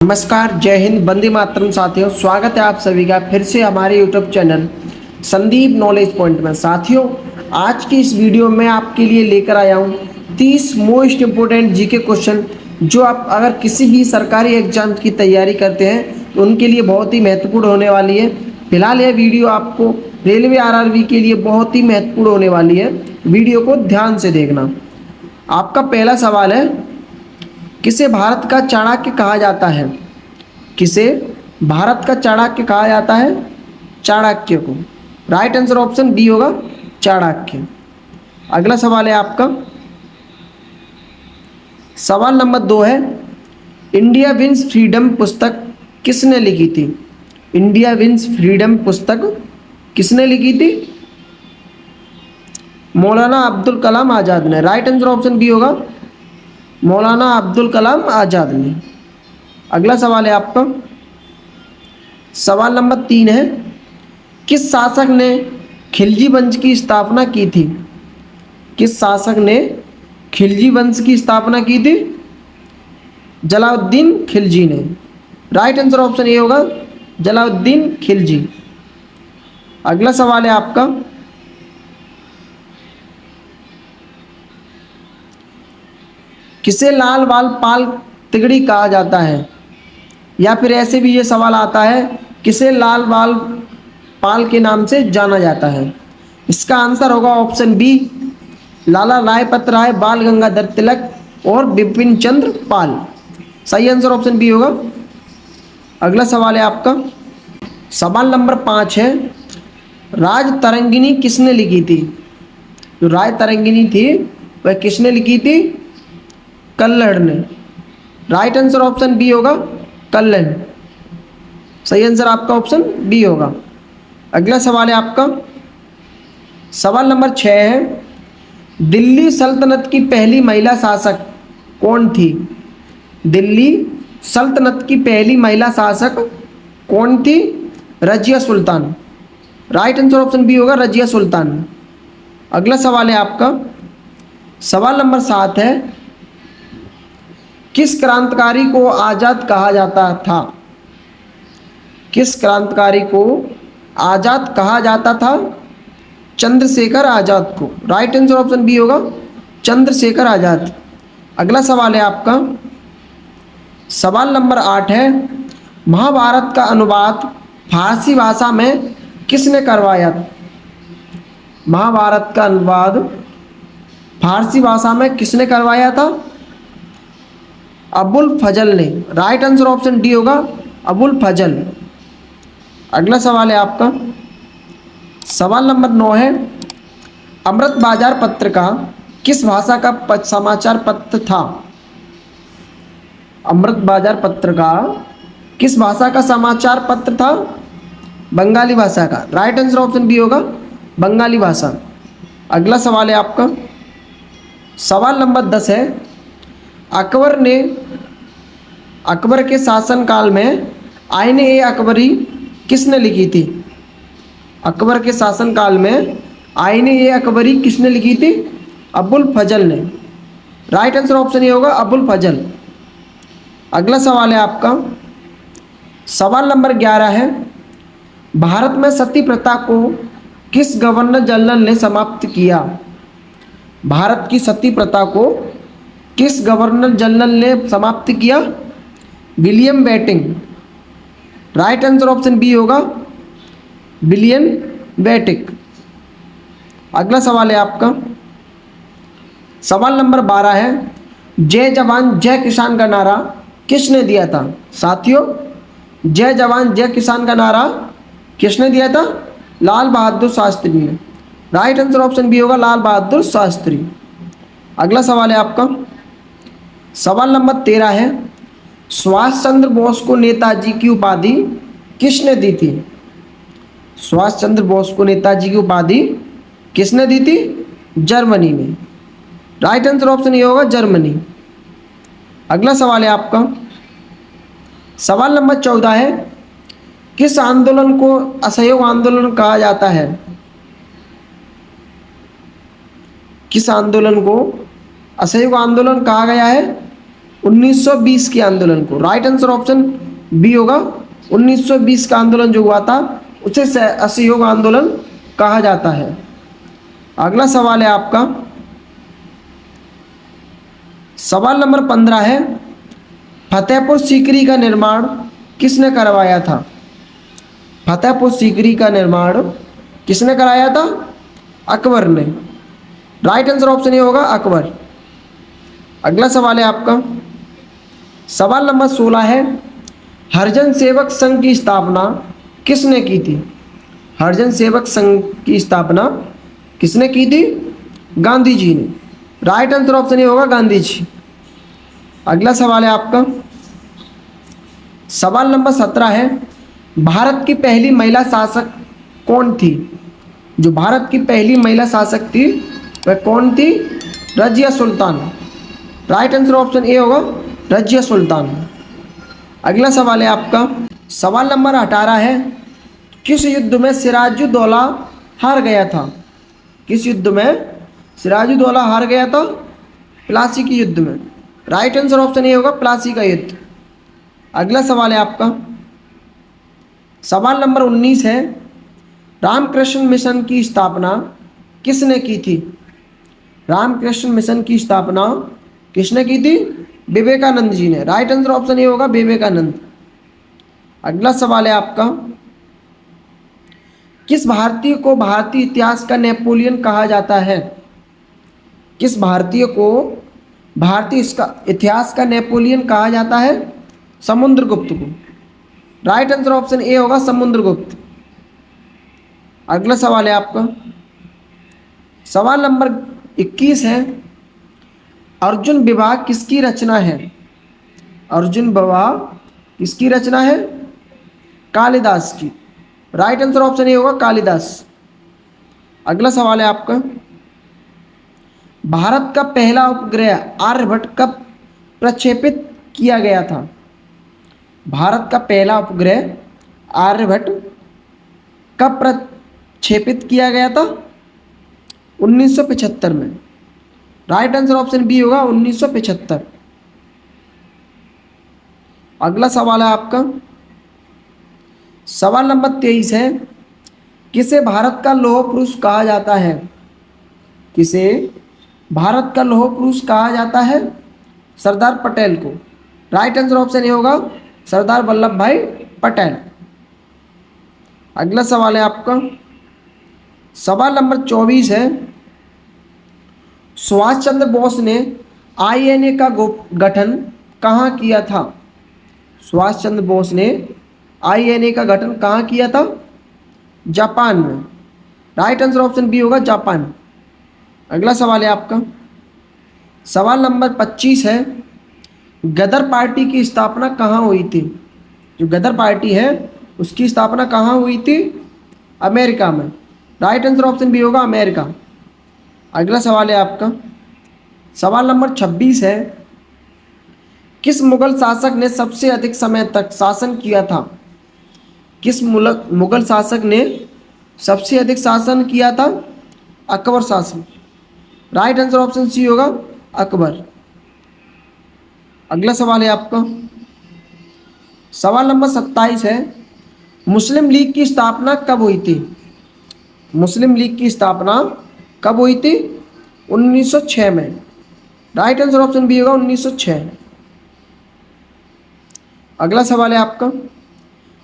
नमस्कार, जय हिंद, वंदे मातरम। साथियों, स्वागत है आप सभी का फिर से हमारे YouTube channel Sandeep knowledge point में। साथियों, आज की इस वीडियो में आपके लिए लेकर आया हूँ 30 मोस्ट इम्पोर्टेंट जीके क्वेश्चन जो आप अगर किसी भी सरकारी एग्जाम की तैयारी करते हैं तो उनके लिए बहुत ही महत्वपूर्ण होने वाली है। फिलहाल यह वीडियो आपको रेलवे आरआरबी के लिए बहुत ही महत्वपूर्ण होने वाली है। वीडियो को ध्यान से देखना। आपका पहला सवाल है, किसे भारत का चाणक्य कहा जाता है? किसे भारत का चाणक्य कहा जाता है? चाणक्य को। राइट आंसर ऑप्शन बी होगा, चाणक्य। अगला सवाल है आपका, सवाल नंबर 2 है, इंडिया विंस फ्रीडम पुस्तक किसने लिखी थी? इंडिया विंस फ्रीडम पुस्तक किसने लिखी थी? मौलाना अब्दुल कलाम आज़ाद ने। राइट आंसर ऑप्शन बी होगा, मौलाना अब्दुल कलाम आज़ाद ने। अगला सवाल है आपका, सवाल नंबर 3 है, किस शासक ने खिलजी वंश की स्थापना की थी? किस शासक ने खिलजी वंश की स्थापना की थी? जलालुद्दीन खिलजी ने। राइट आंसर ऑप्शन ए होगा, जलालुद्दीन खिलजी। अगला सवाल है आपका, किसे लाल बाल पाल तिगड़ी कहा जाता है? या फिर ऐसे भी ये सवाल आता है, किसे लाल बाल पाल के नाम से जाना जाता है? इसका आंसर होगा ऑप्शन बी, लाला लाजपत राय, बाल गंगाधर तिलक और बिपिन चंद्र पाल। सही आंसर ऑप्शन बी होगा। अगला सवाल है आपका, सवाल नंबर 5 है, राज तरंगिणी किसने लिखी थी? जो राज तरंगिणी थी वह किसने लिखी थी? कल्हड़ ने। राइट आंसर ऑप्शन बी होगा, कल्हड़। सही आंसर आपका ऑप्शन बी होगा। अगला सवाल है आपका, सवाल नंबर 6 है, दिल्ली सल्तनत की पहली महिला शासक कौन थी? दिल्ली सल्तनत की पहली महिला शासक कौन थी? Razia Sultan. Right answer option B होगा, रजिया सुल्तान। अगला सवाल है आपका, सवाल नंबर 7 है, किस क्रांतिकारी को आज़ाद कहा जाता था? किस क्रांतिकारी को आज़ाद कहा जाता था? चंद्रशेखर आज़ाद को। राइट आंसर ऑप्शन बी होगा, चंद्रशेखर आज़ाद। अगला सवाल है आपका, सवाल नंबर 8 है, महाभारत का अनुवाद फारसी भाषा में किसने करवाया? महाभारत का अनुवाद फारसी भाषा में किसने करवाया था? अबुल फजल ने। राइट आंसर ऑप्शन डी होगा, अबुल फजल। अगला सवाल है आपका, सवाल नंबर 9 है, अमृत बाजार पत्रिका किस भाषा का समाचार पत्र था? अमृत बाजार पत्रिका किस भाषा का समाचार पत्र था? बंगाली भाषा का। राइट आंसर ऑप्शन बी होगा, बंगाली भाषा। अगला सवाल है आपका, सवाल नंबर 10 है, अकबर के शासनकाल में आईन-ए अकबरी किसने लिखी थी? अकबर के शासनकाल में आईन-ए अकबरी किसने लिखी थी? अबुल फजल ने। राइट आंसर ऑप्शन ये होगा, अबुल फजल। अगला सवाल है आपका, सवाल नंबर 11 है, भारत में सती प्रथा को किस गवर्नर जनरल ने समाप्त किया? भारत की सती प्रथा को किस गवर्नर जनरल ने समाप्त किया? William Bentinck. Right answer option B होगा, विलियम बेंटिक। अगला सवाल है आपका, सवाल नंबर 12 है, जय जवान जय किसान का नारा किसने दिया था? साथियों, जय जवान जय किसान का नारा किसने दिया था? लाल बहादुर शास्त्री ने। राइट आंसर ऑप्शन बी होगा, लाल बहादुर शास्त्री। अगला सवाल है आपका, सवाल नंबर 13 है, सुभाष चंद्र बोस को नेताजी की उपाधि किसने दी थी? सुभाष चंद्र बोस को नेताजी की उपाधि किसने दी थी? जर्मनी ने। राइट आंसर ऑप्शन ये होगा, जर्मनी। अगला सवाल है आपका, सवाल नंबर 14 है, किस आंदोलन को असहयोग आंदोलन कहा जाता है? किस आंदोलन को असहयोग आंदोलन कहा गया है? 1920 के आंदोलन को। राइट आंसर ऑप्शन बी होगा। 1920 का आंदोलन जो हुआ था उसे असहयोग आंदोलन कहा जाता है। अगला सवाल है आपका, सवाल नंबर 15 है, फतेहपुर सीकरी का निर्माण किसने करवाया था? फतेहपुर सीकरी का निर्माण किसने कराया था? अकबर ने। राइट आंसर ऑप्शन ये होगा अकबर। अगला सवाल है आपका, सवाल नंबर 16 है, हरिजन सेवक संघ की स्थापना किसने की थी? हरिजन सेवक संघ की स्थापना किसने की थी? गांधी जी ने। राइट आंसर ऑप्शन ये होगा गांधी जी। अगला सवाल है आपका, सवाल नंबर 17 है, भारत की पहली महिला शासक कौन थी? जो भारत की पहली महिला शासक थी वह कौन थी? Razia Sultan. Right answer option A होगा रजिया सुल्तान। अगला सवाल है आपका, सवाल नंबर 18 है, किस युद्ध में सिराजुद्दौला हार गया था? किस युद्ध में सिराजुद्दौला हार गया था? प्लासी के युद्ध में। राइट आंसर ऑप्शन ए होगा प्लासी का युद्ध। अगला सवाल है आपका, सवाल नंबर 19 है, रामकृष्ण मिशन की स्थापना किसने की थी? रामकृष्ण मिशन की स्थापना किसने की थी? विवेकानंद जी ने। राइट आंसर ऑप्शन ये होगा विवेकानंद। अगला सवाल है आपका, किस भारतीय को भारतीय इतिहास का नेपोलियन कहा जाता है? किस भारतीय को भारतीय इतिहास का नेपोलियन कहा जाता है? समुद्रगुप्त को। राइट आंसर ऑप्शन ए होगा समुद्रगुप्त। अगला सवाल है आपका, सवाल नंबर 21 है, अर्जुन विवाह किसकी रचना है? अर्जुन विवाह किसकी रचना है? कालिदास की। राइट आंसर ऑप्शन ए होगा कालिदास। अगला सवाल है आपका, भारत का पहला उपग्रह आर्यभट्ट कब प्रक्षेपित किया गया था? भारत का पहला उपग्रह आर्यभट्ट कब प्रक्षेपित किया गया था? 1975 में। राइट आंसर ऑप्शन बी होगा 1975। अगला सवाल है आपका, सवाल नंबर 23 है, किसे भारत का लौह पुरुष कहा जाता है? किसे भारत का लौह पुरुष कहा जाता है? सरदार पटेल को। राइट आंसर ऑप्शन ये होगा सरदार वल्लभ भाई पटेल। अगला सवाल है आपका, सवाल नंबर 24 है, सुभाष चंद्र बोस ने आईएनए का गठन कहाँ किया था? सुभाष चंद्र बोस ने आईएनए का गठन कहाँ किया था? जापान में। राइट आंसर ऑप्शन बी होगा जापान। अगला सवाल है आपका, सवाल नंबर 25 है, गदर पार्टी की स्थापना कहाँ हुई थी? जो गदर पार्टी है उसकी स्थापना कहाँ हुई थी? अमेरिका में। राइट आंसर ऑप्शन बी होगा अमेरिका। अगला सवाल है आपका, सवाल नंबर 26 है, किस मुगल शासक ने सबसे अधिक समय तक शासन किया था? किस मुगल शासक ने सबसे अधिक शासन किया था? अकबर शासक। राइट आंसर ऑप्शन सी होगा अकबर। अगला सवाल है आपका, सवाल नंबर 27 है, मुस्लिम लीग की स्थापना कब हुई थी? मुस्लिम लीग की स्थापना कब हुई थी? 1906 में। राइट आंसर ऑप्शन बी होगा 1906। अगला सवाल है आपका,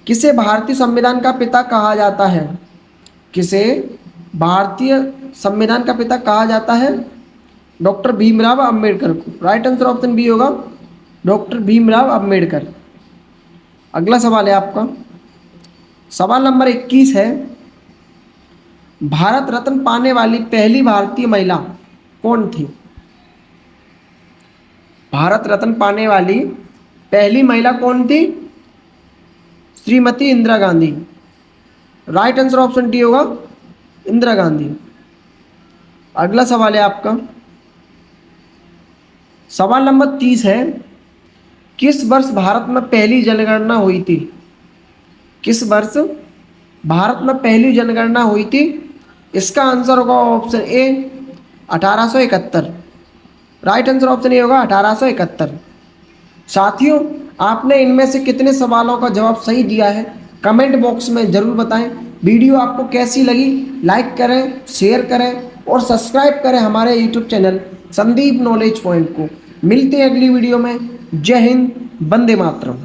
किसे भारतीय संविधान का पिता कहा जाता है? किसे भारतीय संविधान का पिता कहा जाता है? डॉक्टर भीमराव अंबेडकर को। राइट आंसर ऑप्शन बी होगा डॉक्टर भीमराव अंबेडकर। अगला सवाल है आपका, सवाल नंबर 21 है, भारत रत्न पाने वाली पहली भारतीय महिला कौन थी? भारत रत्न पाने वाली पहली महिला कौन थी? Shrimati Indira Gandhi. Right answer option D होगा इंदिरा गांधी। अगला सवाल है आपका, सवाल नंबर 30 है, किस वर्ष भारत में पहली जनगणना हुई थी? किस वर्ष भारत में पहली जनगणना हुई थी? इसका आंसर होगा option A 1871। Right answer option A होगा 1871। साथियों, आपने इनमें से कितने सवालों का जवाब सही दिया है कमेंट बॉक्स में ज़रूर बताएं। वीडियो आपको कैसी लगी लाइक करें, शेयर करें और सब्सक्राइब करें हमारे YouTube channel Sandeep knowledge point को। मिलते हैं अगली वीडियो में। जय हिंद, वंदे मातरम।